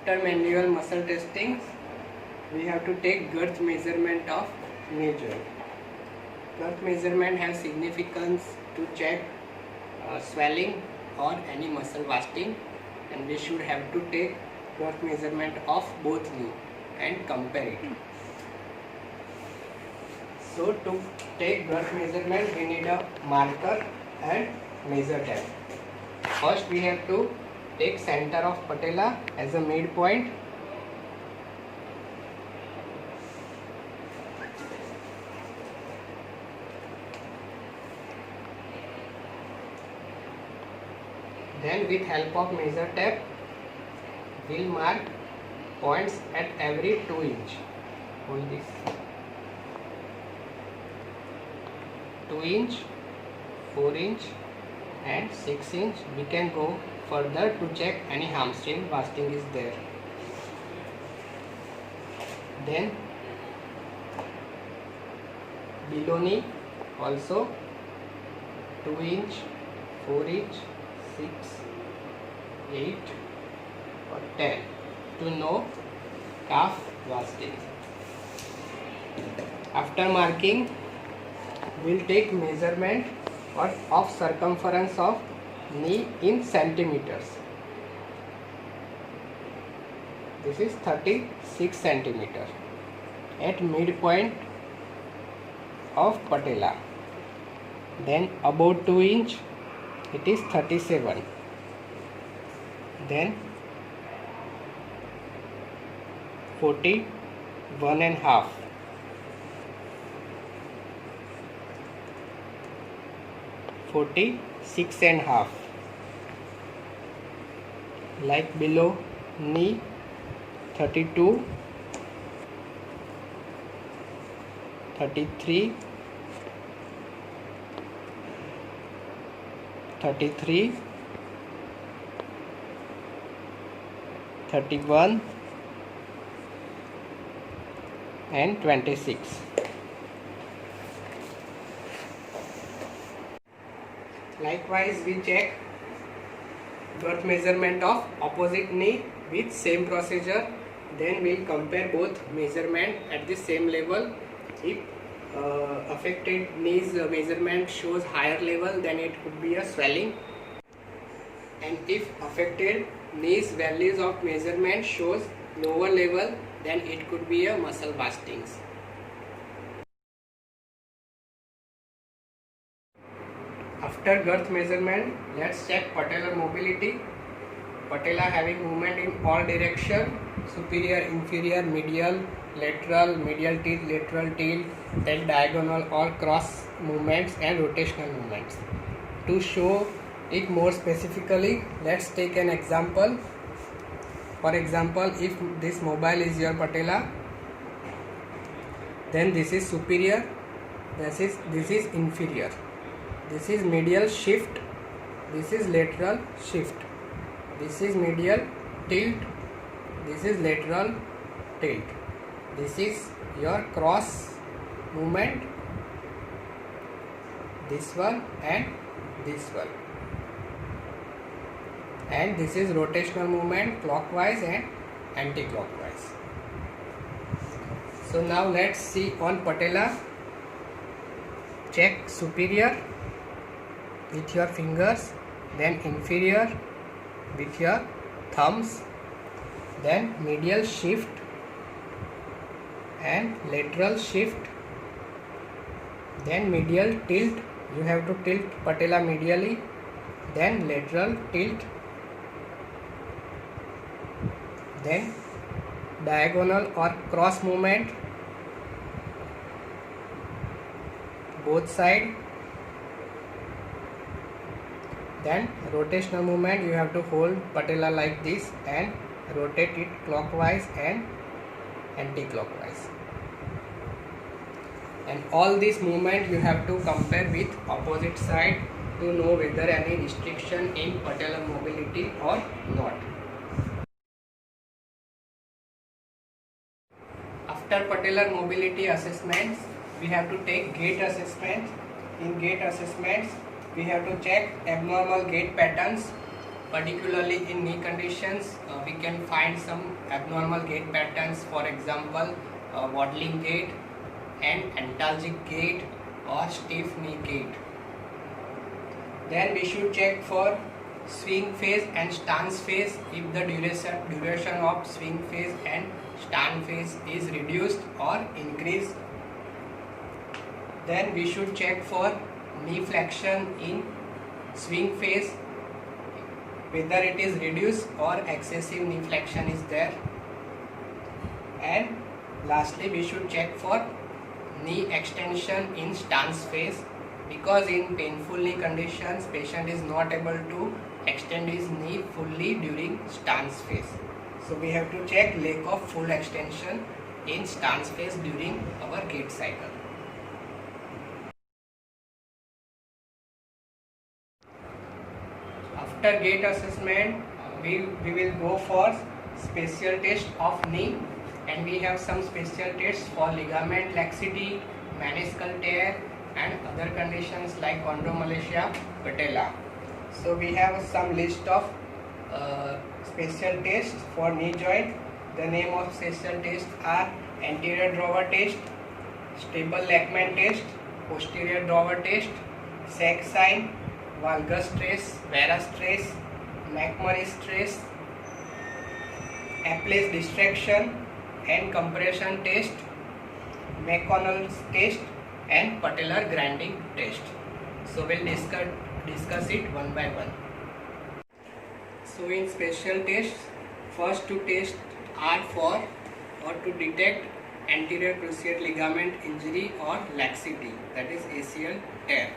After manual muscle testing, we have to take girth measurement of knee joint. Girth measurement has significance to check swelling or any muscle wasting, and we should have to take girth measurement of both knee and compare it. So to take girth measurement, we need a marker and measure tape. First we have to take center of patella as a midpoint. Then with help of measure tape, we'll mark points at every 2 inch. Hold this. 2 inch, 4 inch and 6 inch. We can go further to check any hamstring wasting is there. Then below knee also 2 inch, 4 inch, 6, 8 or 10 to know calf wasting. After marking, we'll take measurement of circumference of knee in centimeters. This is 36 centimeter at midpoint of patella. Then about 2 inch, it is 37. Then 41 and half. 46 and half. Like below knee 32, 33, 33, 31 and 26. Likewise, we check girth measurement of opposite knee with same procedure. Then we'll compare both measurement at the same level. If affected knee's measurement shows higher level, then it could be a swelling. And if affected knee's values of measurement shows lower level, then it could be a muscle wastings. After girth measurement, let's check patellar mobility. Patella having movement in all direction: superior, inferior, medial, lateral, medial tilt, lateral tilt, then diagonal, all cross movements and rotational movements. To show it more specifically, let's take an example. For example, if this mobile is your patella, then this is superior, this is inferior. This is medial shift, this is lateral shift, this is medial tilt, this is lateral tilt. This is your cross movement, this one and this one. And this is rotational movement clockwise and anti-clockwise. So now let's see on patella. Check superior with your fingers, then inferior with your thumbs, then medial shift and lateral shift, then medial tilt. You have to tilt patella medially, then lateral tilt, then diagonal or cross movement both side, then rotational movement. You have to hold patella like this and rotate it clockwise and anti-clockwise. And all this movement you have to compare with opposite side to know whether any restriction in patellar mobility or not. After patellar mobility assessments, we have to take gait assessments. In gait assessments, we have to check abnormal gait patterns Particularly in knee conditions, we can find some abnormal gait patterns, for example, waddling gait and antalgic gait or stiff knee gait. Then we should check for swing phase and stance phase. If the duration of swing phase and stance phase is reduced or increased, then we should check for knee flexion in swing phase, whether it is reduced or excessive knee flexion is there. And lastly, we should check for knee extension in stance phase, because in painful knee conditions patient is not able to extend his knee fully during stance phase. So we have to check lack of full extension in stance phase during our gait cycle. After gait assessment, we will go for special test of knee, and we have some special tests for ligament laxity, meniscal tear and other conditions like chondromalacia patella. So we have some list of special tests for knee joint. The name of special tests are anterior drawer test, stable Lachman test, posterior drawer test, sac sign, valgus stress, varus stress, McMurray stress, Apple's distraction and compression test, McConnell's test and patellar grinding test. So we'll discuss it one by one. So in special tests, first two tests are for or to detect anterior cruciate ligament injury or laxity, that is ACL tear.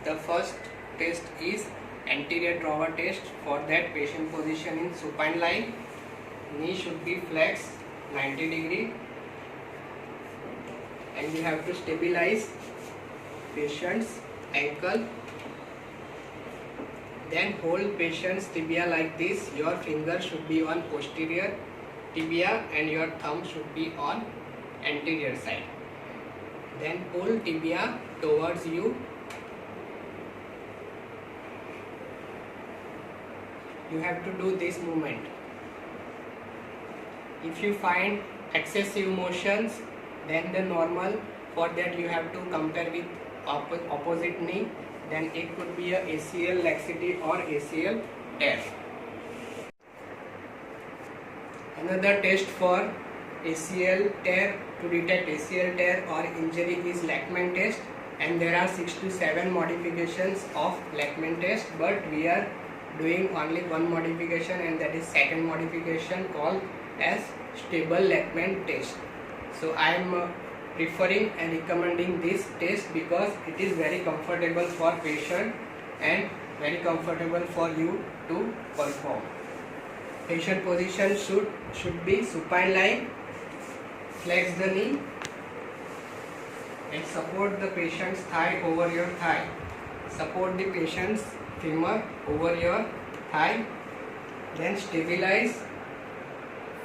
The first test is anterior drawer test. For that, patient position in supine lie, knee should be flexed 90 degree, and you have to stabilize patient's ankle. Then hold patient's tibia like this. Your finger should be on posterior tibia and your thumb should be on anterior side. Then pull tibia towards you. You have to do this movement. If you find excessive motions, then the normal, for that you have to compare with opposite knee. Then it could be a ACL laxity or ACL tear. Another test for ACL tear, to detect ACL tear or injury, is Lachman test, and there are 6 to 7 modifications of Lachman test, but we are doing only one modification, and that is second modification called as stable Lachman test. So I am preferring and recommending this test because it is very comfortable for patient and very comfortable for you to perform. Patient position should be supine lying. Flex the knee and support the patient's thigh over your thigh. Support the patient's femur over your thigh. Then stabilize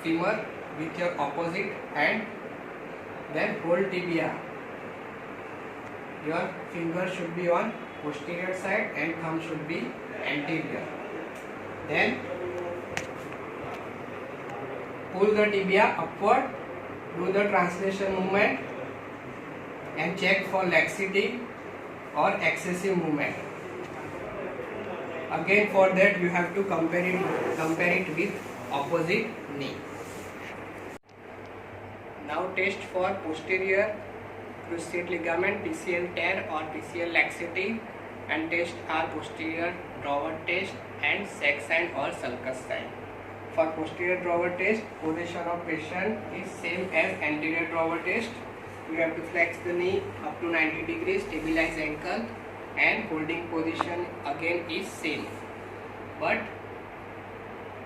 femur with your opposite hand. Then hold tibia. Your finger should be on posterior side and thumb should be anterior. Then pull the tibia upward, do the translation movement and check for laxity or excessive movement. Again, for that you have to compare it with opposite knee. Now test for posterior cruciate ligament PCL tear or PCL laxity, and test are posterior drawer test and sac sign or sulcus sign. For posterior drawer test, position of patient is same as anterior drawer test. You have to flex the knee up to 90 degrees, stabilize ankle, and holding position again is same. But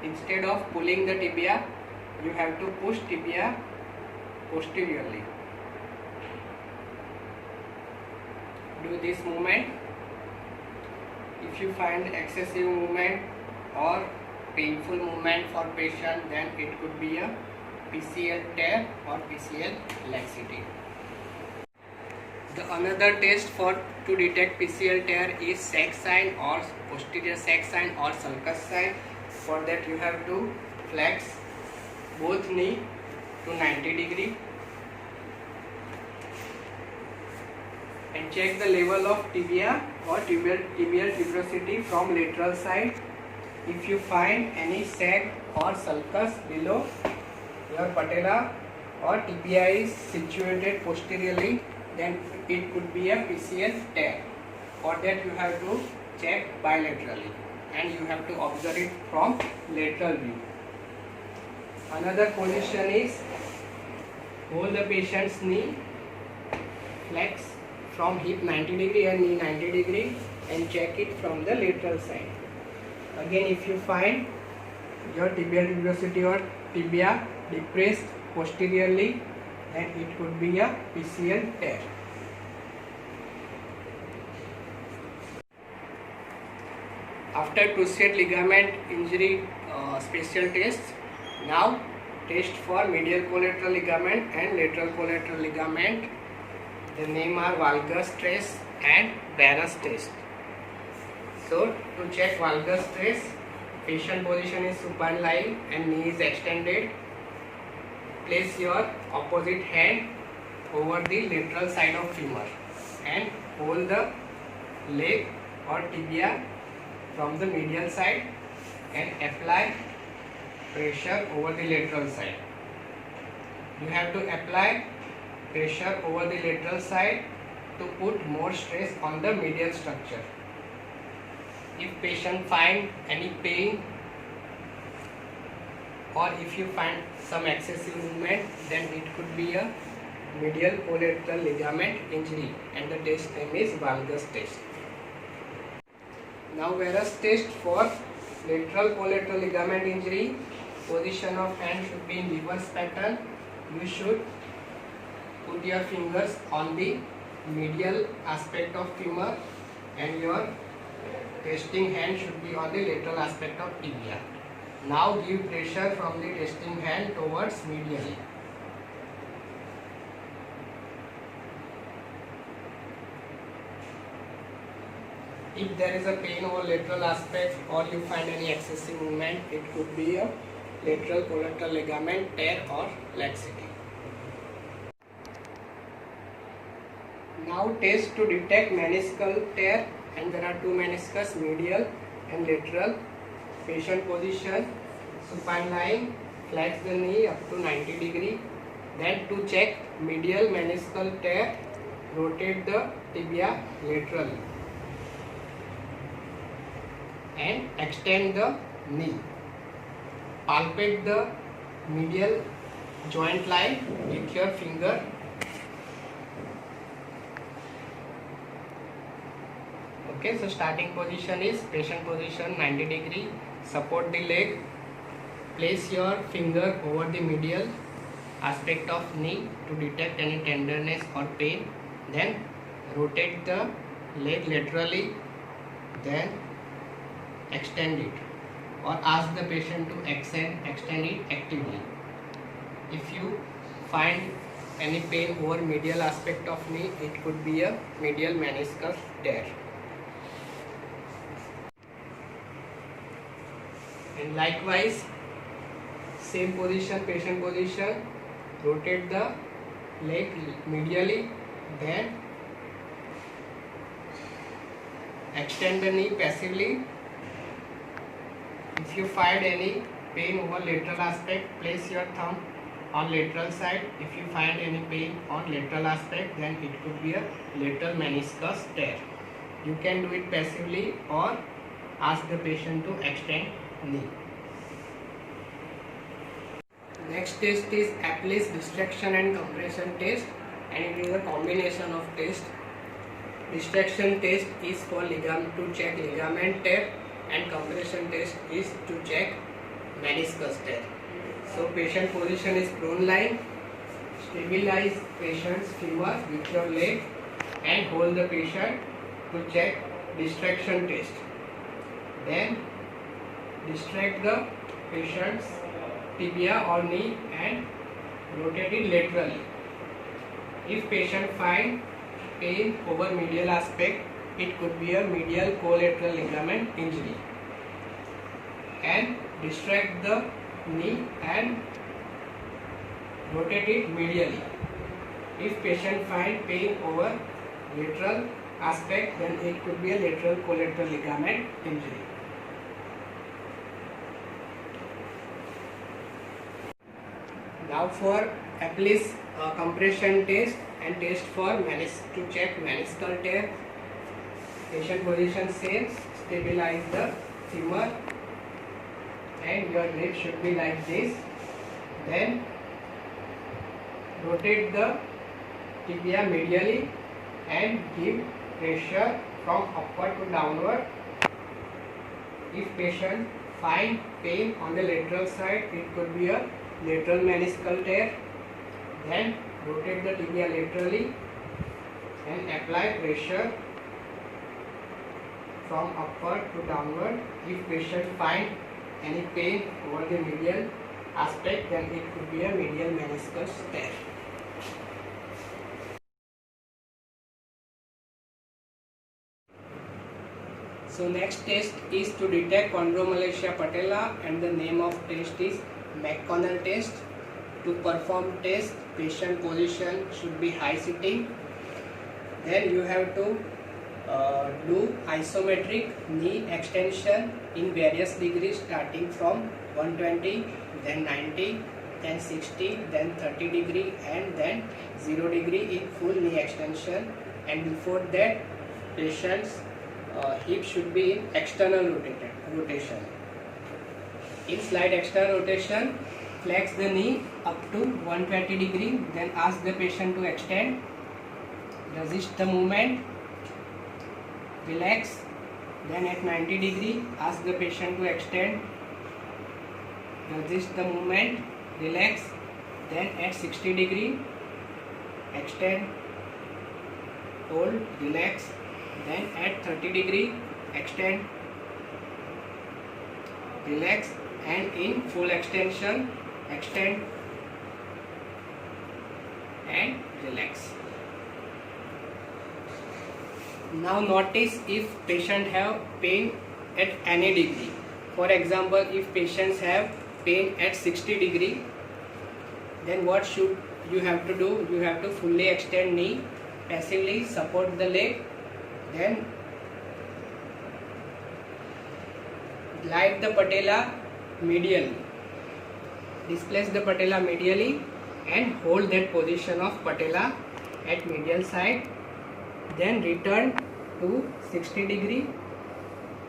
instead of pulling the tibia, you have to push tibia posteriorly. Do this movement. If you find excessive movement or painful movement for patient, then it could be a PCL tear or PCL laxity. The another test for to detect PCL tear is sac sign or posterior sac sign or sulcus sign. For that you have to flex both knee to 90 degree and check the level of tibia or tibial tuberosity from lateral side. If you find any sag or sulcus below your patella or tibia is situated posteriorly, then it could be a PCL tear. For that you have to check bilaterally and you have to observe it from lateral view. Another position is hold the patient's knee, flex from hip 90 degree and knee 90 degree and check it from the lateral side. Again, if you find your tibial tuberosity or tibia depressed posteriorly, then it could be a PCL tear. After cruciate ligament injury special tests, now test for medial collateral ligament and lateral collateral ligament. The name are valgus stress and Barrett's test. So to check valgus stress, patient position is supine lying and knee is extended. Place your opposite hand over the lateral side of femur and hold the leg or tibia from the medial side and apply pressure over the lateral side. You have to apply pressure over the lateral side to put more stress on the medial structure. If patient find any pain or if you find some excessive movement, then it could be a medial collateral ligament injury and the test name is valgus test. Now Barrett's test for lateral collateral ligament injury. Position of hand should be in reverse pattern. You should put your fingers on the medial aspect of femur and your testing hand should be on the lateral aspect of tibia. Now give pressure from the testing hand towards medially. If there is a pain over lateral aspect or you find any excessive movement, it could be a lateral collateral ligament tear or laxity. Now test to detect meniscal tear, and there are two meniscus, medial and lateral. Patient position, supine lying, flex the knee up to 90 degree. Then to check medial meniscal tear, rotate the tibia laterally and extend the knee. Palpate the medial joint line with your finger. Okay, so starting position is patient position 90 degree. Support the leg. Place your finger over the medial aspect of knee to detect any tenderness or pain. Then rotate the leg laterally. Then extend it or ask the patient to extend it actively. If you find any pain over medial aspect of knee, it could be a medial meniscus tear. And likewise, same position, patient position, rotate the leg medially, then extend the knee passively. If you find any pain over lateral aspect, place your thumb on lateral side. If you find any pain on lateral aspect, then it could be a lateral meniscus tear. You can do it passively or ask the patient to extend knee. Next test is Apley's distraction and compression test, and it is a combination of test. Distraction test is for to check ligament tear, and compression test is to check meniscus tear. So patient position is prone lying. Stabilize patient's femur with your leg and hold the patient to check distraction test. Then distract the patient's tibia or knee and rotate it laterally. If patient find pain over medial aspect, it could be a medial collateral ligament injury. And distract the knee and rotate it medially. If patient find pain over lateral aspect, then it could be a lateral collateral ligament injury. Now for Applis compression test and test for to check meniscal tear. Patient position same, stabilize the femur and your grip should be like this. Then rotate the tibia medially and give pressure from upward to downward. If patient find pain on the lateral side, it could be a lateral meniscal tear. Then rotate the tibia laterally and apply pressure from upward to downward. If patient find any pain over the medial aspect, then it could be a medial meniscus tear. So next test is to detect chondromalacia patella, and the name of test is McConnell test. To perform test, patient position should be high sitting. Then you have to do isometric knee extension in various degrees, starting from 120, then 90, then 60, then 30 degree, and then 0 degree in full knee extension. And before that, patient's hip should be in external rotation. In slight external rotation, flex the knee up to 120 degree, then ask the patient to extend, resist the movement, relax, then at 90 degree, ask the patient to extend, resist the movement, relax, then at 60 degree, extend, hold, relax, then at 30 degree, extend, relax, and in full extension, extend and relax. Now notice if patient have pain at any degree. For example, if patients have pain at 60 degree, then what should you have to do? You have to fully extend knee, passively support the leg, then glide the patella medially. Displace the patella medially and hold that position of patella at medial side. Then return to 60 degree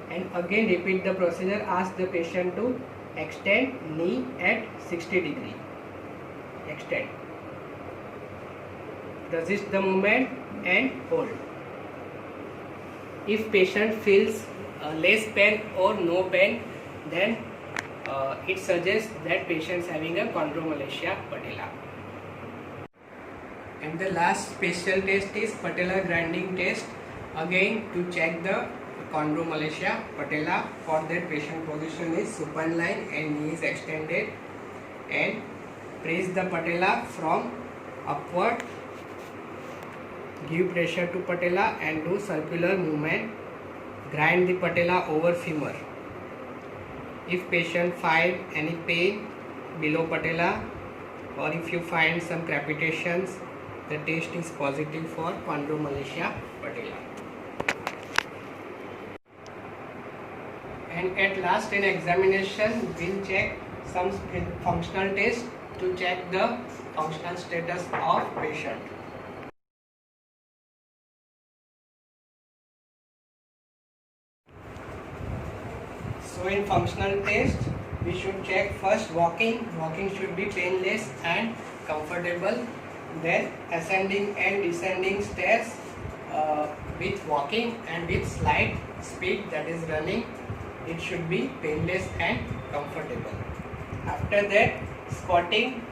and again repeat the procedure. Ask the patient to extend knee at 60 degree. Extend. Resist the movement and hold. If patient feels less pain or no pain, then it suggests that patient is having a chondromalacia patella. And the last special test is patella grinding test, again to check the chondromalacia patella. For that, patient position is supine line and knee is extended, and press the patella from upward, give pressure to patella and do circular movement. Grind the patella over femur. If patient find any pain below patella, or if you find some crepitations, the test is positive for chondromalacia patella. And at last in examination, we'll check some functional tests to check the functional status of patient. So in functional test, we should check first walking. Walking should be painless and comfortable. Then ascending and descending stairs with walking and with slight speed, that is running, it should be painless and comfortable. After that, squatting,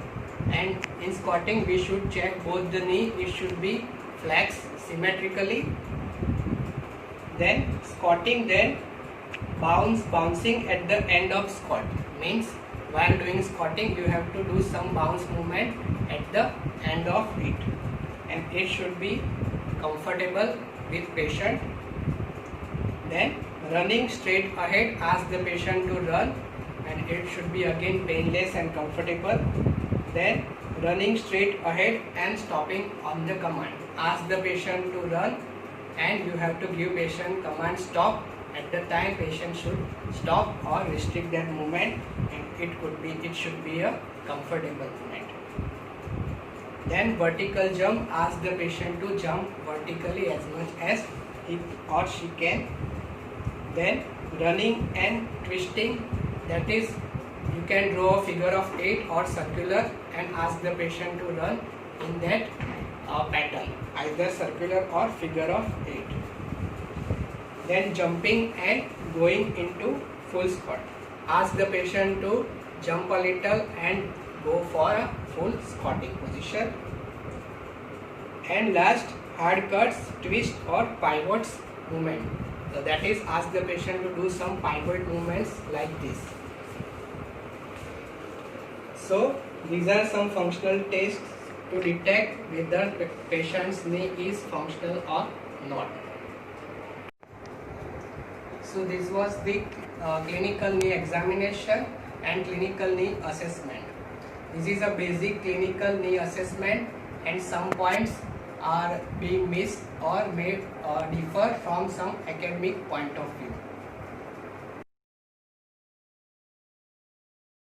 and in squatting we should check both the knee, it should be flexed symmetrically. Then squatting, then bouncing at the end of squat, means while doing squatting you have to do some bounce movement at the end of it, and it should be comfortable with patient. Then running straight ahead, ask the patient to run, and it should be again painless and comfortable. Then running straight ahead and stopping on the command. Ask the patient to run and you have to give patient command stop. At the time patient should stop or restrict that movement, and it should be a comfortable movement. Then vertical jump, ask the patient to jump vertically as much as he or she can. Then running and twisting, that is you can draw a figure of 8 or circular and ask the patient to run in that pattern, either circular or figure of 8. Then jumping and going into full squat, ask the patient to jump a little and go for a full squatting position. And last, hard cuts, twist or pivots movement. So that is, ask the patient to do some pivot movements like this. So these are some functional tests to detect whether the patient's knee is functional or not. So this was the clinical knee examination and clinical knee assessment. This is a basic clinical knee assessment, and some points are being missed or may differ from some academic point of view.